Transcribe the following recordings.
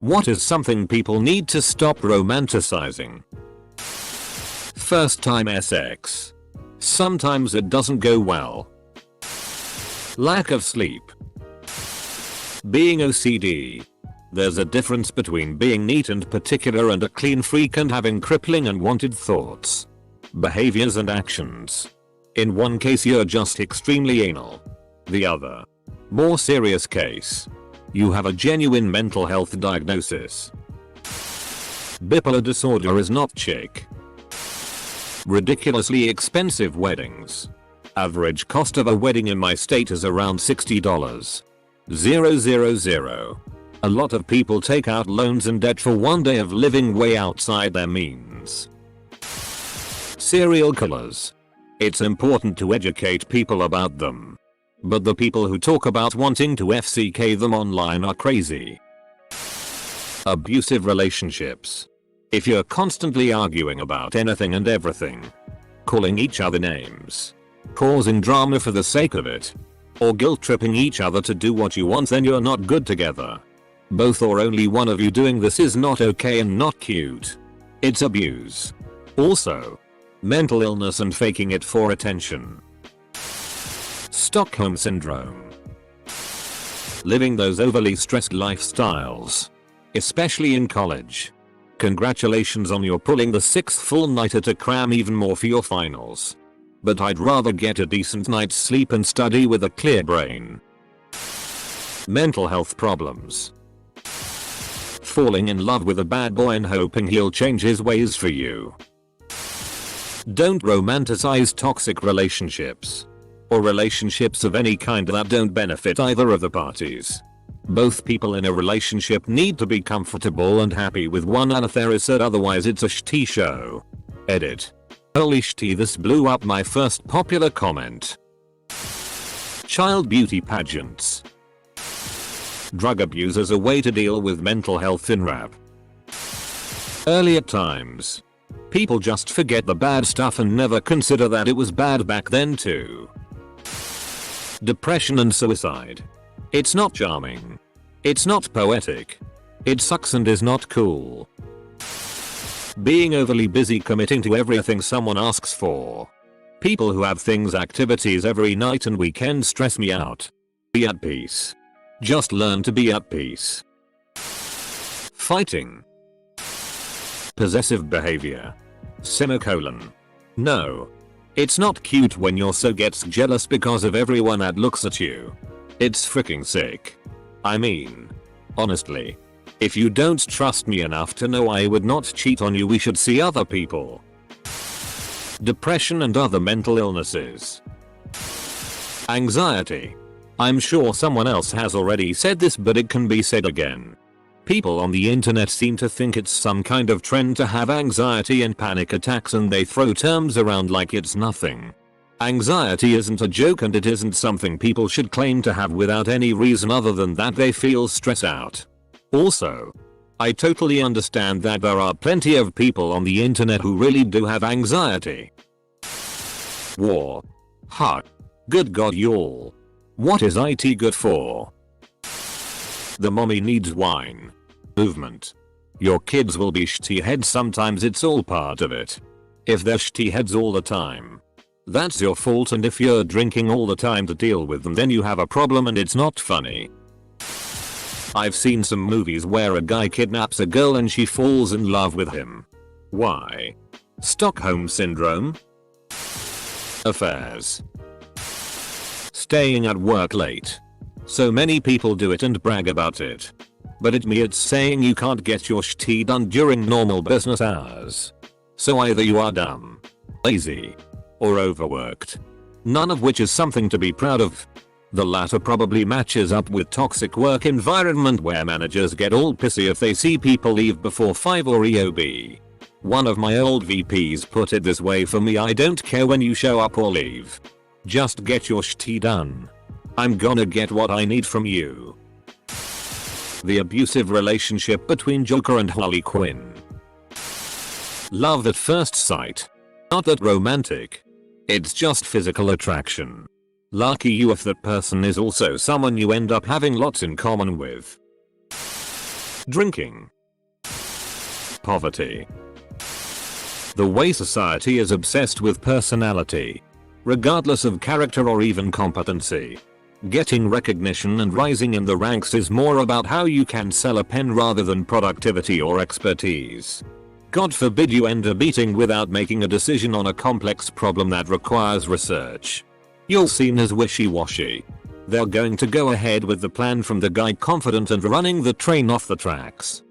What is something people need to stop romanticizing? First time sex. Sometimes it doesn't go well. Lack of sleep. Being OCD. There's a difference between being neat and particular and a clean freak and having crippling and wanted thoughts, behaviors and actions. In one case you're just extremely anal. The other, more serious case, you have a genuine mental health diagnosis. Bipolar disorder is not chic. Ridiculously expensive weddings. Average cost of a wedding in my state is around $60. 000. A lot of people take out loans and debt for one day of living way outside their means. Serial killers. It's important to educate people about them. But the people who talk about wanting to FCK them online are crazy. Abusive relationships. If you're constantly arguing about anything and everything, calling each other names, causing drama for the sake of it, or guilt tripping each other to do what you want, then you're not good together. Both or only one of you doing this is not okay and not cute. It's abuse. Also, mental illness and faking it for attention. Stockholm Syndrome. Living those overly stressed lifestyles. Especially in college. Congratulations on your pulling the 6th full nighter to cram even more for your finals. But I'd rather get a decent night's sleep and study with a clear brain. Mental health problems. Falling in love with a bad boy and hoping he'll change his ways for you. Don't romanticize toxic relationships. Or relationships of any kind that don't benefit either of the parties. Both people in a relationship need to be comfortable and happy with one another, otherwise it's a shitty show. Edit. Holy shitty, this blew up my first popular comment. Child beauty pageants. Drug abuse as a way to deal with mental health in rap. Earlier times. People just forget the bad stuff and never consider that it was bad back then too. Depression and suicide. It's not charming. It's not poetic. It sucks and is not cool. Being overly busy committing to everything someone asks for. People who have activities every night and weekend stress me out. Be at peace. Just learn to be at peace. Fighting. Possessive behavior. Semicolon. No. It's not cute when your so gets jealous because of everyone that looks at you. It's freaking sick. I mean, honestly, if you don't trust me enough to know I would not cheat on you, we should see other people. Depression and other mental illnesses. Anxiety. I'm sure someone else has already said this, but it can be said again. People on the internet seem to think it's some kind of trend to have anxiety and panic attacks, and they throw terms around like it's nothing. Anxiety isn't a joke, and it isn't something people should claim to have without any reason other than that they feel stressed out. Also, I totally understand that there are plenty of people on the internet who really do have anxiety. War. Ha. Good god, y'all. What is IT good for? The mommy needs wine. Movement. Your kids will be shitty heads sometimes, it's all part of it. If they're shitty heads all the time, that's your fault, and if you're drinking all the time to deal with them, then you have a problem and it's not funny. I've seen some movies where a guy kidnaps a girl and she falls in love with him. Why? Stockholm Syndrome? Affairs. Staying at work late. So many people do it and brag about it. But it's saying you can't get your shit done during normal business hours. So either you are dumb, lazy, or overworked. None of which is something to be proud of. The latter probably matches up with toxic work environment where managers get all pissy if they see people leave before 5 or EOB. One of my old VPs put it this way for me: I don't care when you show up or leave. Just get your shit done. I'm gonna get what I need from you. The abusive relationship between Joker and Harley Quinn. Love at first sight. Not that romantic. It's just physical attraction. Lucky you if that person is also someone you end up having lots in common with. Drinking. Poverty. The way society is obsessed with personality, regardless of character or even competency. Getting recognition and rising in the ranks is more about how you can sell a pen rather than productivity or expertise. God forbid you end a meeting without making a decision on a complex problem that requires research. You're seen as wishy-washy. They're going to go ahead with the plan from the guy confident and running the train off the tracks.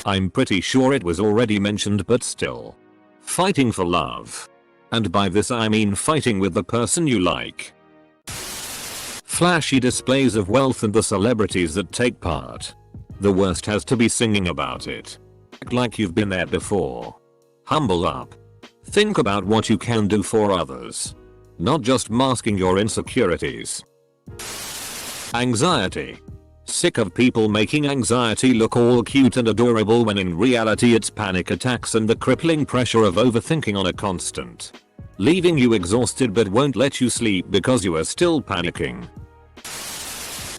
I'm pretty sure it was already mentioned, but still. Fighting for love. And by this I mean fighting with the person you like. Flashy displays of wealth and the celebrities that take part. The worst has to be singing about it. Act like you've been there before. Humble up. Think about what you can do for others. Not just masking your insecurities. Anxiety. Sick of people making anxiety look all cute and adorable when in reality it's panic attacks and the crippling pressure of overthinking on a constant. Leaving you exhausted but won't let you sleep because you are still panicking.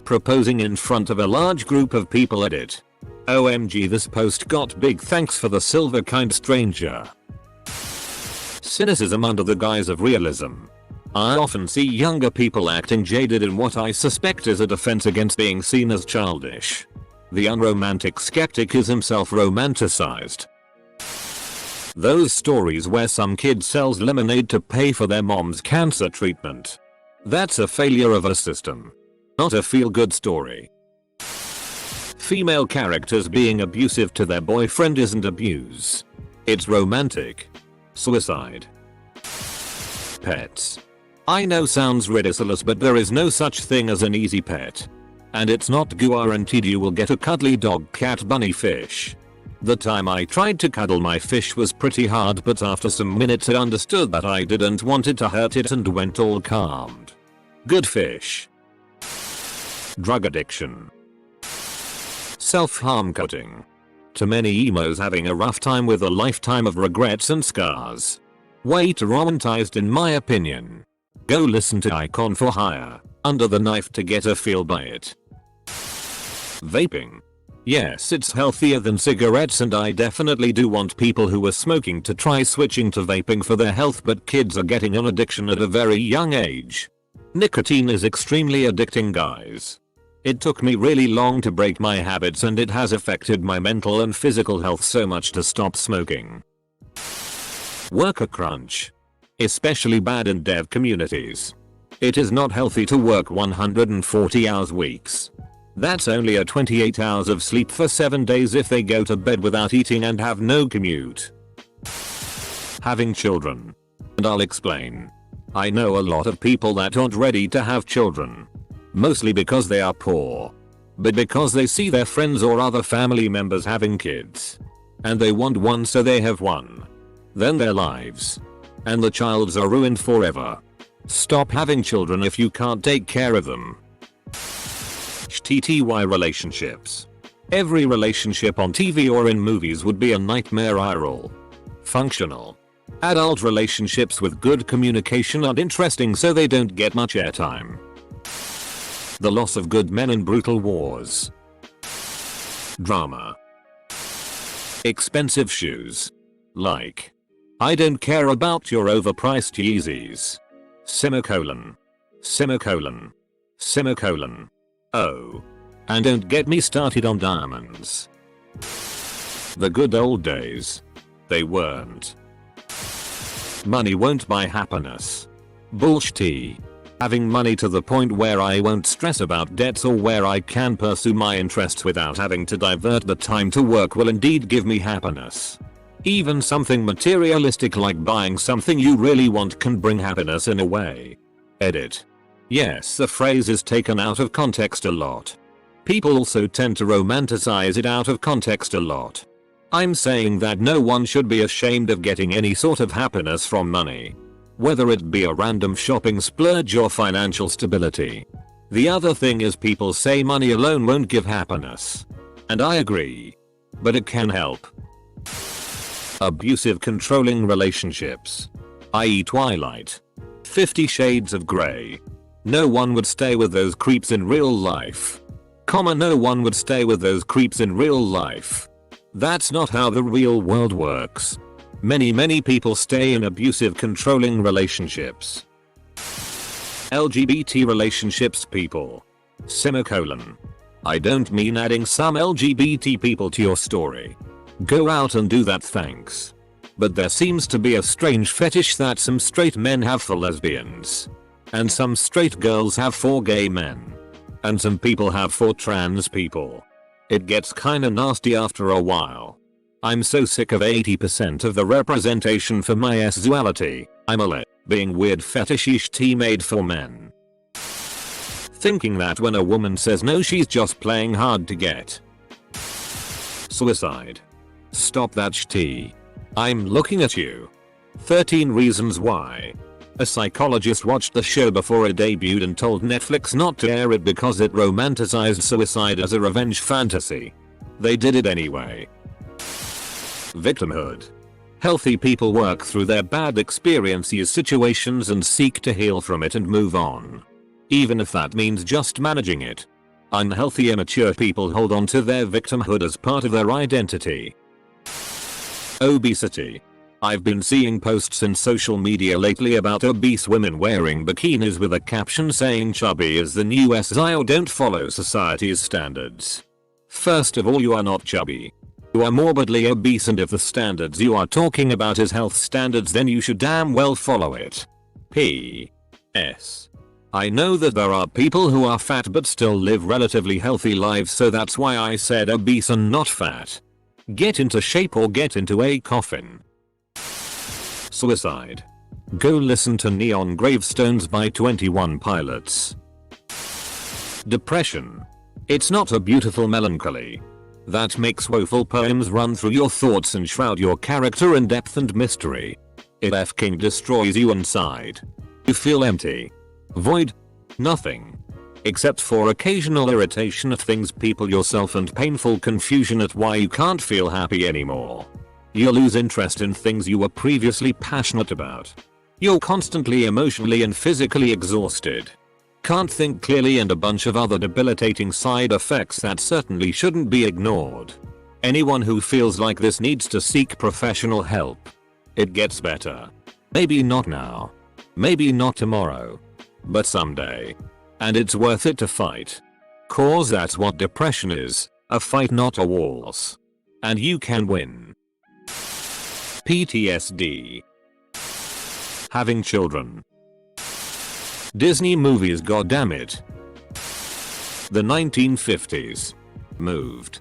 Proposing in front of a large group of people. Edit. OMG, this post got big, thanks for the silver kind stranger. Cynicism under the guise of realism. I often see younger people acting jaded in what I suspect is a defense against being seen as childish. The unromantic skeptic is himself romanticized. Those stories where some kid sells lemonade to pay for their mom's cancer treatment. That's a failure of a system. Not a feel-good story. Female characters being abusive to their boyfriend isn't abuse. It's romantic. Suicide. Pets. I know sounds ridiculous, but there is no such thing as an easy pet. And it's not guaranteed you will get a cuddly dog, cat, bunny, fish. The time I tried to cuddle my fish was pretty hard, but after some minutes it understood that I didn't want it to hurt it and went all calmed. Good fish. Drug addiction. Self-harm cutting. To many emos having a rough time with a lifetime of regrets and scars. Way too romanticized in my opinion. Go listen to Icon for Hire, Under the Knife to get a feel by it. Vaping. Yes, it's healthier than cigarettes and I definitely do want people who are smoking to try switching to vaping for their health, but kids are getting an addiction at a very young age. Nicotine is extremely addicting, guys. It took me really long to break my habits and it has affected my mental and physical health so much to stop smoking. Worker crunch. Especially bad in dev communities. It is not healthy to work 140 hours weeks. That's only a 28 hours of sleep for 7 days if they go to bed without eating and have no commute. Having children. And I'll explain. I know a lot of people that aren't ready to have children. Mostly because they are poor. But because they see their friends or other family members having kids. And they want one, so they have one. Then their lives. And the childs are ruined forever. Stop having children if you can't take care of them. TTY relationships. Every relationship on TV or in movies would be a nightmare IRL. Functional. Adult relationships with good communication aren't interesting, so they don't get much airtime. The loss of good men in brutal wars. Drama. Expensive shoes. Like. I don't care about your overpriced Yeezys. Semicolon. Semicolon. Semicolon. Oh. And don't get me started on diamonds. The good old days. They weren't. Money won't buy happiness. Bullshit. Having money to the point where I won't stress about debts or where I can pursue my interests without having to divert the time to work will indeed give me happiness. Even something materialistic like buying something you really want can bring happiness in a way. Edit. Yes, the phrase is taken out of context a lot. People also tend to romanticize it out of context a lot. I'm saying that no one should be ashamed of getting any sort of happiness from money. Whether it be a random shopping splurge or financial stability. The other thing is people say money alone won't give happiness. And I agree. But it can help. Abusive controlling relationships. i.e. Twilight. 50 Shades of Grey. No one would stay with those creeps in real life. No one would stay with those creeps in real life. That's not how the real world works. Many people stay in abusive, controlling relationships. LGBT relationships people. Semicolon. I don't mean adding some LGBT people to your story. Go out and do that, thanks. But there seems to be a strange fetish that some straight men have for lesbians. And some straight girls have for gay men. And some people have for trans people. It gets kinda nasty after a while. I'm so sick of 80% of the representation for my sexuality, I'm a being weird fetishish tea made for men. Thinking that when a woman says no she's just playing hard to get. Suicide. Stop that tea. I'm looking at you. 13 Reasons Why. A psychologist watched the show before it debuted and told Netflix not to air it because it romanticized suicide as a revenge fantasy. They did it anyway. Victimhood. Healthy people work through their bad experiences, situations and seek to heal from it and move on. Even if that means just managing it. Unhealthy, immature people hold on to their victimhood as part of their identity. Obesity. I've been seeing posts in social media lately about obese women wearing bikinis with a caption saying chubby is the new SI or don't follow society's standards. First of all, you are not chubby. You are morbidly obese, and if the standards you are talking about is health standards, then you should damn well follow it. P.S. I know that there are people who are fat but still live relatively healthy lives, so that's why I said obese and not fat. Get into shape or get into a coffin. Suicide. Go listen to Neon Gravestones by 21 Pilots. Depression. It's not a beautiful melancholy that makes woeful poems run through your thoughts and shroud your character in depth and mystery. It f***ing destroys you inside. You feel empty. Void. Nothing. Except for occasional irritation at things, people, yourself, and painful confusion at why you can't feel happy anymore. You lose interest in things you were previously passionate about. You're constantly emotionally and physically exhausted. Can't think clearly, and a bunch of other debilitating side effects that certainly shouldn't be ignored. Anyone who feels like this needs to seek professional help. It gets better. Maybe not now. Maybe not tomorrow. But someday. And it's worth it to fight. 'Cause that's what depression is. A fight, not a waltz. And you can win. PTSD. Having children. Disney movies, goddammit. The 1950s. Moved.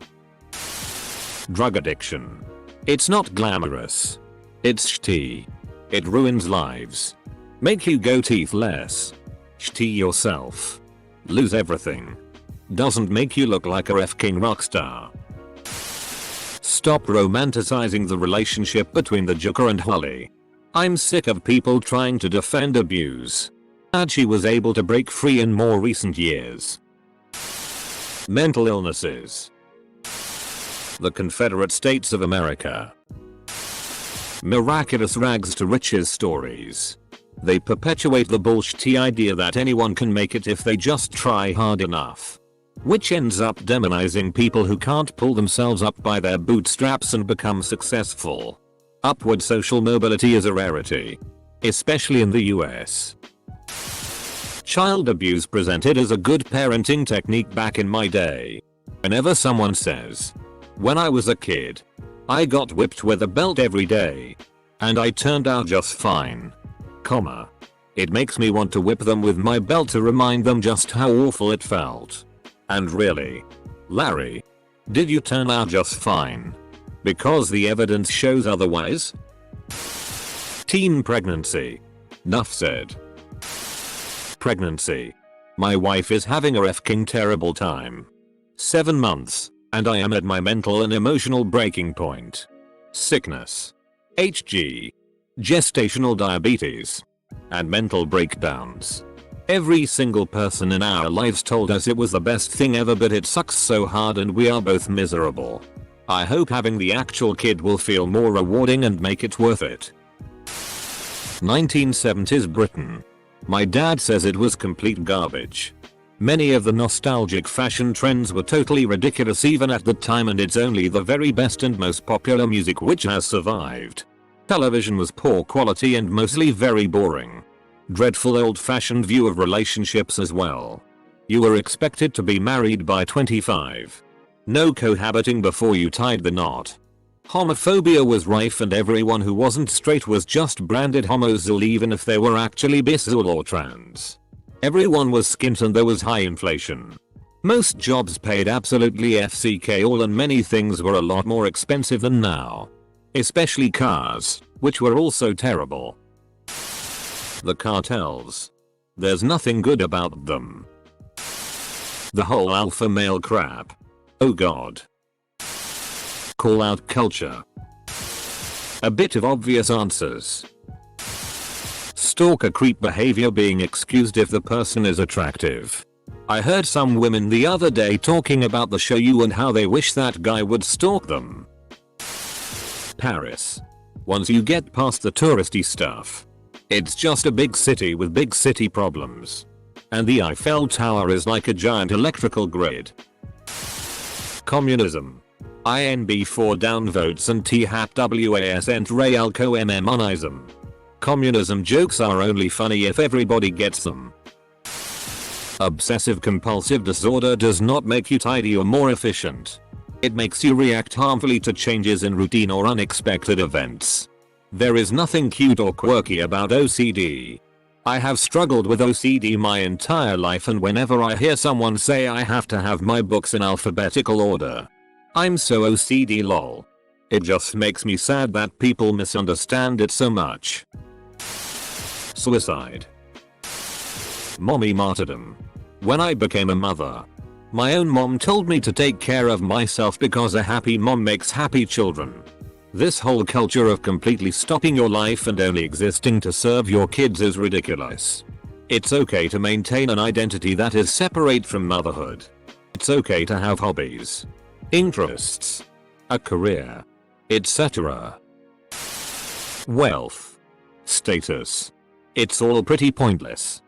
Drug addiction. It's not glamorous. It's shitty. It ruins lives. Make you go teethless. Shitty yourself. Lose everything. Doesn't make you look like a f***ing rockstar. Stop romanticizing the relationship between the Joker and Holly. I'm sick of people trying to defend abuse. Glad she was able to break free in more recent years. Mental illnesses. The Confederate States of America. Miraculous rags to riches stories. They perpetuate the bullshit idea that anyone can make it if they just try hard enough. Which ends up demonizing people who can't pull themselves up by their bootstraps and become successful. Upward social mobility is a rarity. Especially in the US. Child abuse presented as a good parenting technique back in my day. Whenever someone says, "When I was a kid, I got whipped with a belt every day. And I turned out just fine," it makes me want to whip them with my belt to remind them just how awful it felt. And really, Larry, did you turn out just fine? Because the evidence shows otherwise? Teen pregnancy. Nuff said. Pregnancy. My wife is having a f***ing terrible time. 7 months, and I am at my mental and emotional breaking point. Sickness. HG. Gestational diabetes. And mental breakdowns. Every single person in our lives told us it was the best thing ever, but it sucks so hard and we are both miserable. I hope having the actual kid will feel more rewarding and make it worth it. 1970s Britain. My dad says it was complete garbage. Many of the nostalgic fashion trends were totally ridiculous even at the time, and it's only the very best and most popular music which has survived. Television was poor quality and mostly very boring. Dreadful old-fashioned view of relationships as well. You were expected to be married by 25. No cohabiting before you tied the knot. Homophobia was rife and everyone who wasn't straight was just branded homosexual even if they were actually bisexual or trans. Everyone was skint and there was high inflation. Most jobs paid absolutely FCK all and many things were a lot more expensive than now. Especially cars, which were also terrible. The cartels. There's nothing good about them. The whole alpha male crap. Oh god. Call out culture. A bit of obvious answers. Stalker creep behavior being excused if the person is attractive. I heard some women the other day talking about the show You and how they wish that guy would stalk them. Paris. Once you get past the touristy stuff, it's just a big city with big city problems. And the Eiffel Tower is like a giant electrical grid. Communism. INB 4 downvotes and THAT WAS and Realco MMonism. Communism jokes are only funny if everybody gets them. Obsessive compulsive disorder does not make you tidy or more efficient. It makes you react harmfully to changes in routine or unexpected events. There is nothing cute or quirky about OCD. I have struggled with OCD my entire life, and whenever I hear someone say I have to have my books in alphabetical order, I'm so OCD lol. It just makes me sad that people misunderstand it so much. Suicide. Mommy martyrdom. When I became a mother, my own mom told me to take care of myself because a happy mom makes happy children. This whole culture of completely stopping your life and only existing to serve your kids is ridiculous. It's okay to maintain an identity that is separate from motherhood. It's okay to have hobbies, interests, a career, etc. Wealth, status. It's all pretty pointless.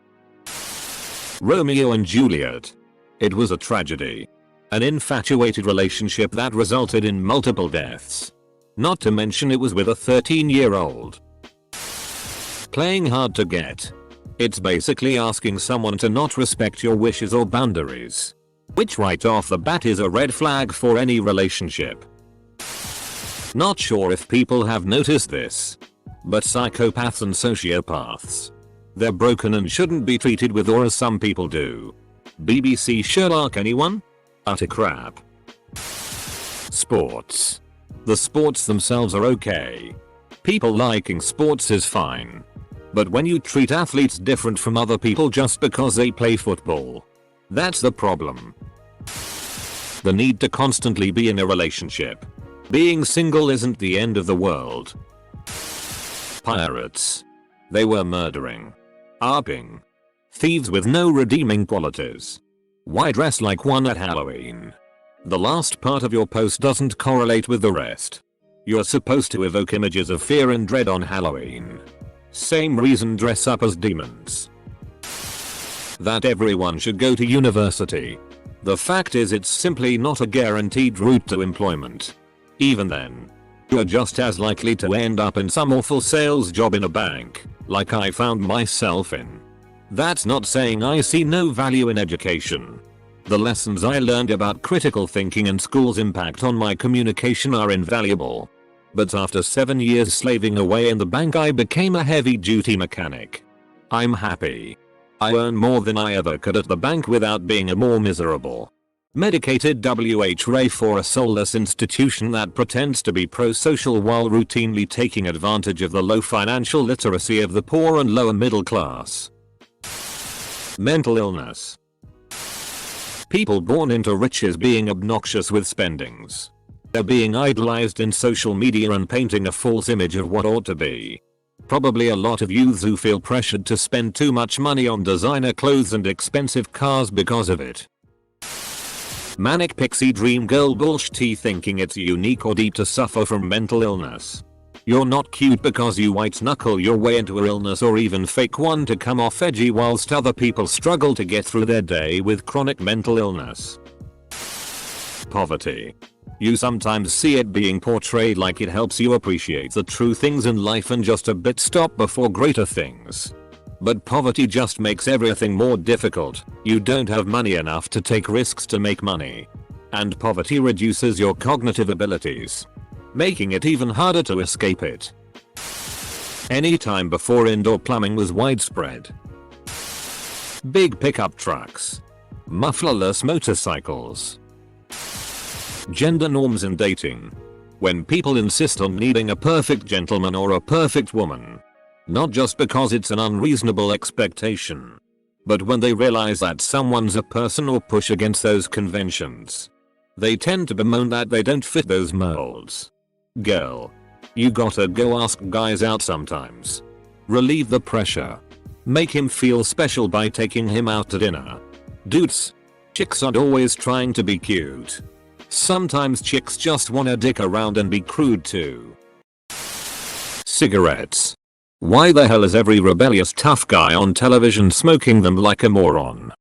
Romeo and Juliet. It was a tragedy. An infatuated relationship that resulted in multiple deaths. Not to mention it was with a 13-year-old. Playing hard to get. It's basically asking someone to not respect your wishes or boundaries. Which right off the bat is a red flag for any relationship. Not sure if people have noticed this, but psychopaths and sociopaths, they're broken and shouldn't be treated with awe as some people do. BBC Sherlock anyone? Utter crap. Sports. The sports themselves are okay. People liking sports is fine. But when you treat athletes different from other people just because they play football, that's the problem. The need to constantly be in a relationship. Being single isn't the end of the world. Pirates. They were murdering, ARPing, thieves with no redeeming qualities. Why dress like one at Halloween? The last part of your post doesn't correlate with the rest. You're supposed to evoke images of fear and dread on Halloween. Same reason dress up as demons. That everyone should go to university. The fact is it's simply not a guaranteed route to employment. Even then, you're just as likely to end up in some awful sales job in a bank, like I found myself in. That's not saying I see no value in education. The lessons I learned about critical thinking and school's impact on my communication are invaluable. But after 7 years slaving away in the bank, I became a heavy-duty mechanic. I'm happy. I earn more than I ever could at the bank without being a more miserable, medicated WH-ray for a soulless institution that pretends to be pro-social while routinely taking advantage of the low financial literacy of the poor and lower middle class. Mental illness. People born into riches being obnoxious with spendings. They're being idolized in social media and painting a false image of what ought to be. Probably a lot of youths who feel pressured to spend too much money on designer clothes and expensive cars because of it. Manic pixie dream girl bullshit thinking it's unique or deep to suffer from mental illness. You're not cute because you white knuckle your way into a illness or even fake one to come off edgy whilst other people struggle to get through their day with chronic mental illness. Poverty. You sometimes see it being portrayed like it helps you appreciate the true things in life and just a bit stop before greater things. But poverty just makes everything more difficult. You don't have money enough to take risks to make money. And poverty reduces your cognitive abilities, making it even harder to escape it. Any time before indoor plumbing was widespread. Big pickup trucks. Mufflerless motorcycles. Gender norms in dating. When people insist on needing a perfect gentleman or a perfect woman. Not just because it's an unreasonable expectation, but when they realize that someone's a person or push against those conventions. They tend to bemoan that they don't fit those molds. Girl, you gotta go ask guys out sometimes. Relieve the pressure. Make him feel special by taking him out to dinner. Dudes, chicks aren't always trying to be cute. Sometimes chicks just wanna dick around and be crude too. Cigarettes. Why the hell is every rebellious tough guy on television smoking them like a moron?